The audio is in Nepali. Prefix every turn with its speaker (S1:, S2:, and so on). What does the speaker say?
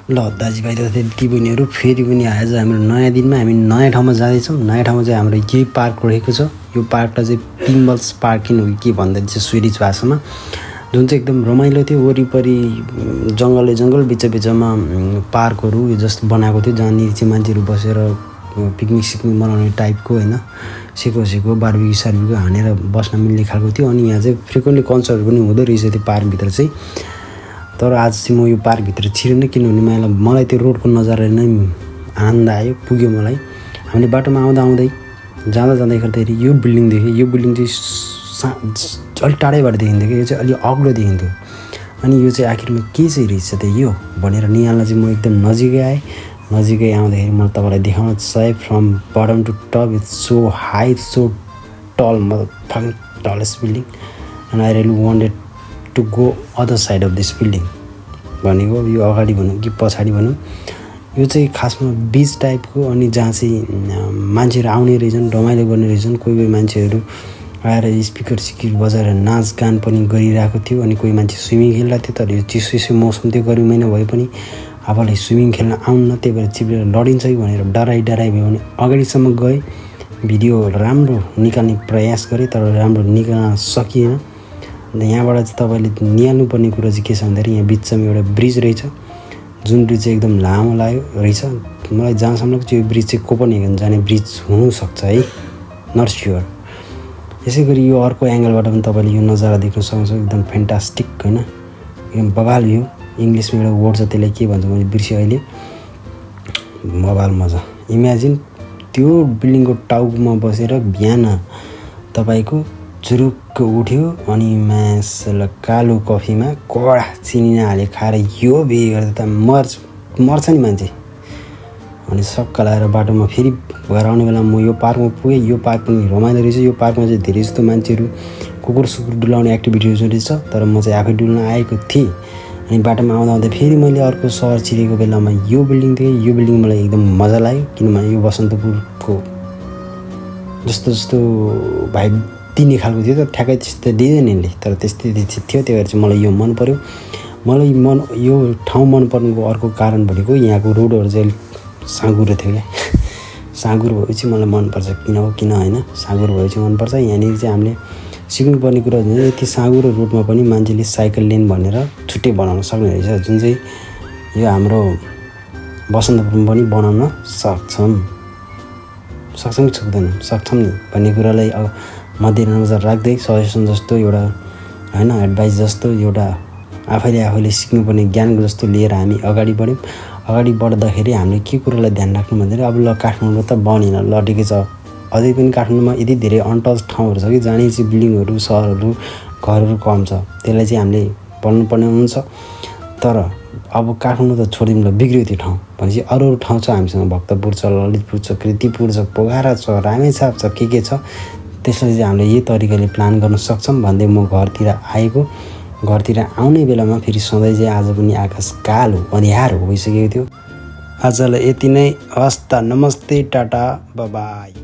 S1: ल दाजुभाइ तथा दिदीबहिनीहरू फेरि पनि आज हाम्रो नयाँ दिनमा हामी नयाँ ठाउँमा जाँदैछौँ। नयाँ ठाउँमा चाहिँ हाम्रो यही पार्क रहेको छ। यो पार्कलाई चाहिँ पिम्बल्स पार्किङ हो कि भन्दै चाहिँ स्विडिस भाषामा, जुन चाहिँ एकदम रमाइलो थियो। वरिपरि जङ्गल बिचमा पार्कहरू जस्तो बनाएको थियो, जहाँनिर चाहिँ मान्छेहरू बसेर पिकनिक सिकनिक मनाउने टाइपको होइन, सेको बारबिक्यू सारबिक्यू हानेर बस्न मिल्ने खालको थियो। अनि यहाँ चाहिँ फ्रिक्वेन्टली कन्सर्ट पनि हुँदो रहेछ त्यो पार्कभित्र चाहिँ। तर आज चाहिँ म यो पार्कभित्र छिरेन, किनभने मलाई त्यो रोडको नजारा नै आनन्द आयो, पुग्यो मलाई। हामीले बाटोमा आउँदै जाँदै गर्दाखेरि यो बिल्डिङ देखेँ। यो बिल्डिङ चाहिँ अलिक टाढैबाट देखिन्थ्यो कि, यो चाहिँ अलिक अग्लो देखिन्थ्यो। अनि यो चाहिँ आखिरमा के चाहिँ रहेछ त यो भनेर निहाल्न चाहिँ म एकदम नजिकै आएँ। नजिकै आउँदाखेरि मैले तपाईँलाई देखाउन चाहेँ from bottom to top it's so high, so tall, मतलब tallest building. And I really wanted to go other side of this building भनेको। यो अगाडि भनौँ कि पछाडि भनौँ, यो चाहिँ खासमा बिच टाइपको। अनि जहाँ चाहिँ मान्छेहरू आउने रहेछन्, रमाइलो गर्ने रहेछन्। कोही मान्छेहरू आएर स्पिकर बजाएर नाचगान पनि गरिरहेको थियो। अनि कोही मान्छे स्विमिङ खेलिरहेको थियो। तर यो चिसो मौसम थियो, गर्मी महिना भए पनि आफूलाई स्विमिङ खेल्न आउन्न, त्यही भएर चिप्लेर लडिन्छ कि भनेर डराइ भयो भने अगाडिसम्म गएँ। भिडियो राम्रो निकाल्ने प्रयास गरेँ, तर राम्रो निकाल्न सकिएन। अन्त यहाँबाट चाहिँ तपाईँले निहाल्नुपर्ने कुरा चाहिँ के छ भन्दाखेरि, यहाँ बिचमा एउटा ब्रिज रहेछ, जुन ब्रिज चाहिँ एकदम लामो रहेछ। मलाई जहाँसम्म चाहिँ यो ब्रिज चाहिँ कोपनहेगन जाने ब्रिज हुनसक्छ है, नट स्योर। यसै गरी यो अर्को एङ्गलबाट पनि तपाईँले यो नजारा देख्न सक्नुहुन्छ, एकदम फ्यान्टास्टिक होइन, एकदम बवाल भ्यू। इङ्ग्लिसमा एउटा वर्ड छ, त्यसलाई के भन्छ मैले बिर्सेँ अहिले, बवाल मजा। इमेजिन त्यो बिल्डिङको टाउकोमा बसेर बिहान तपाईँको जुरुक्क उठ्यो अनि मासला कालो कफीमा कडा चिनी नहाले खाएर यो बिहे गर्दा त मर्छ नि मान्छे। अनि सक्का लगाएर बाटोमा फेरि घर आउने बेला म यो पार्कमा पुगेँ। यो पार्क पनि रमाइलो रहेछ। यो पार्कमा चाहिँ धेरै जस्तो मान्छेहरू कुकुर सुकुर डुलाउने एक्टिभिटिजहरू रहेछ, तर म चाहिँ आफै डुल्न आएको थिएँ। अनि बाटोमा आउँदा फेरि मैले अर्को सहर छिरेको बेलामा यो बिल्डिङ देखेँ। यो बिल्डिङ मलाई एकदम मजा लाग्यो, किनभने यो बसन्तपुरको जस्तो भाइब दिने खालको थियो। तर ठ्याक्कै त्यस्तो दिँदैन यसले, तर त्यस्तै थियो। त्यही भएर चाहिँ मलाई यो मन पर्यो। मलाई यो ठाउँ मन पर्नुको अर्को कारण भनेको यहाँको रोडहरू चाहिँ अलिक साँघुरो थियो क्या। साँघुरो भएपछि मलाई मनपर्छ, किन होइन, साँघुरो भएपछि मनपर्छ। यहाँनिर चाहिँ हामीले सिक्नुपर्ने कुरा हुन्छ, यति साँघुरो रोडमा पनि मान्छेले साइकल लेन भनेर छुट्टै बनाउन सक्ने रहेछ, जुन चाहिँ यो हाम्रो बसन्तपुरमा पनि बनाउन सक्छौँ कि सक्छौँ नि भन्ने कुरालाई अब मध्यनजर राख्दै सजेसन जस्तो एउटा होइन, एडभाइस जस्तो एउटा आफैले सिक्नुपर्ने ज्ञान जस्तो लिएर हामी अगाडि बढ्यौँ। अगाडि बढ्दाखेरि हामीले के कुरालाई ध्यान राख्नु भन्दाखेरि, अब ल काठमाडौँ त बनेन, ल ठिकै छ, अझै पनि काठमाडौँमा यति धेरै अनटच ठाउँहरू छ कि जहाँ चाहिँ बिल्डिङहरू, सहरहरू, घरहरू कम छ। त्यसलाई चाहिँ हामीले पढ्नुपर्ने हुन्छ। तर अब काठमाडौँ त छोडिदिउँ ल, बिग्रियो त्यो ठाउँ भनेपछि अरू ठाउँ छ हामीसँग, भक्तपुर छ, ललितपुर छ, कृतिपुर छ, पोखरा छ, रामेछाप छ, के छ। त्यसलाई चाहिँ हामीले यही तरिकाले प्लान गर्न सक्छौँ भन्दै म घरतिर आएको। घरतिर आउने बेलामा फेरि सधैँ चाहिँ आज पनि आकाश कालो अँध्यारो भइसकेको थियो। आजलाई यति नै, हस् त, नमस्ते, टाटा, बाई।